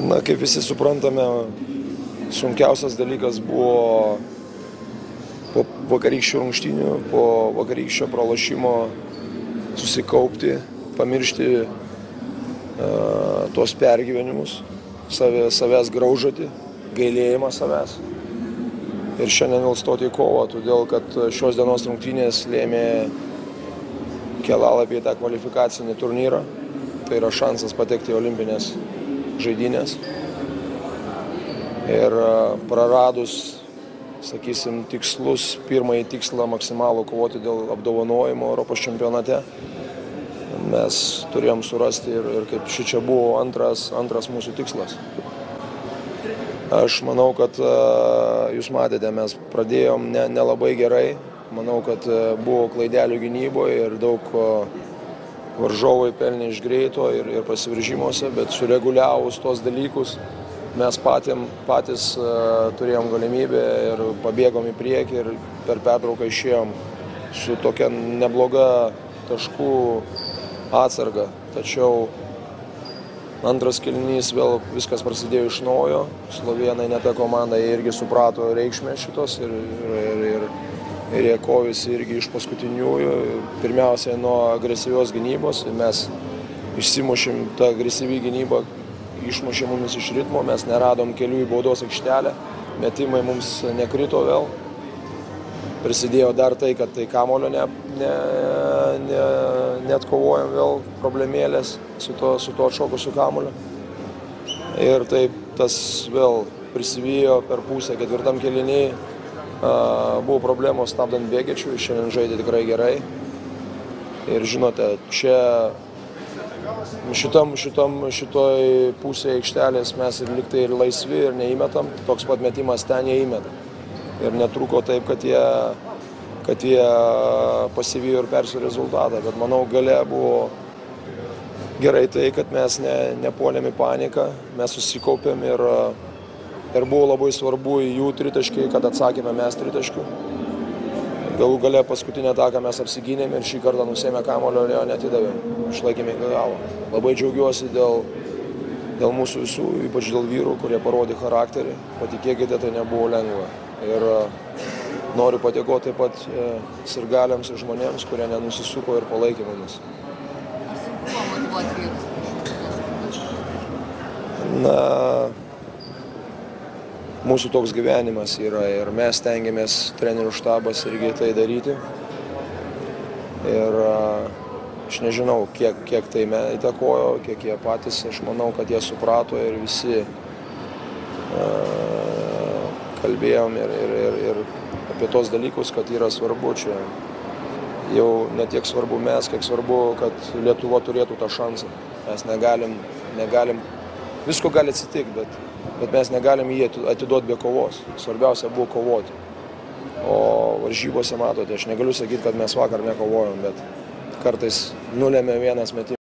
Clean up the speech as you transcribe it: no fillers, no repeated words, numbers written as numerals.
Na, kaip visi suprantame, sunkiausias dalykas buvo po vakarykščių rungtynių, po vakarykščio pralošimo susikaupti, pamiršti tuos pergyvenimus, savęs graužatį, gailėjimą savęs. Ir šiandien vėl stoti į kovą, todėl kad šios dienos rungtynės lėmė kelialapį į tą kvalifikacinį turnyrą. Tai yra šansas patekti į olimpinės žaidynės. Ir praradus, sakysim, tikslus, pirmąjį tikslą maksimalų kovoti dėl apdovanojimo Europos čempionate, mes turėjom surasti ir kaip šičia buvo antras mūsų tikslas. Aš manau, kad jūs matėte, mes pradėjom nelabai gerai. Manau, kad buvo klaidelių gynyboje ir daug varžovai pelnė iš greito ir pasiveržimuose, bet sureguliavus tos dalykus mes patys turėjom galimybę ir pabėgom į priekį ir per pertrauką išėjom su tokia nebloga taškų atsarga. Tačiau antras kėlinys vėl viskas prasidėjo iš naujo. Slovėnai, ne ta komanda, jie irgi suprato reikšmę šitos ir jie kovėsi irgi iš paskutiniųjų. Pirmiausiai nuo agresyvios gynybos. Mes išsimušėm tą agresyvį gynybą, išmušė mumis iš ritmo, mes neradom kelių į baudos aikštelę, metimai mums nekrito vėl. Prisidėjo dar tai, kad tai kamulio net kovojom vėl problemėlės su to atšokusiu kamuliu. Ir taip tas vėl prisivijo per pusę ketvirtam kėliniai. Buvo problemos stabdant Begičių, šiandien žaidė tikrai gerai. Ir žinote, čia šitoj pusėje aikštelės mes ir liktai ir laisvi ir neįmetam, toks pat metimas ten neįmetam. Ir netruko taip, kad jie pasivijo ir persijo rezultatą. Bet manau, gale buvo gerai tai, kad mes nepuolėm į paniką, mes susikaupėm ir buvo labai svarbu į jų tritaškį, kad atsakėme mes tritaškių. Galų gale paskutinę ataką mes apsigynėm ir šį kartą nusėmė kamuolio ir jo neatidavėm. Išlaikėme iki galo. Labai džiaugiuosi dėl mūsų visų, ypač dėl vyrų, kurie parodė charakterį. Patikėkite, tai nebuvo lengva. Ir noriu padėkoti taip pat sirgaliams ir žmonėms, kurie nenusisuko ir palaikė mumis. Na, mūsų toks gyvenimas yra ir mes stengiamės, trenerių štabas, irgi tai daryti. Ir aš nežinau, kiek tai įtakojo, kiek jie patys, aš manau, kad jie suprato ir visi kalbėjom ir apie tos dalykus, kad yra svarbu čia. Jau ne tiek svarbu mes, kiek svarbu, kad Lietuva turėtų tą šansą. Mes negalim, visko gali atsitikti, bet mes negalim jį atiduoti be kovos. Svarbiausia buvo kovoti. O varžybose matote, aš negaliu sakyti, kad mes vakar nekovojom, bet kartais nulėmė vienas metimas.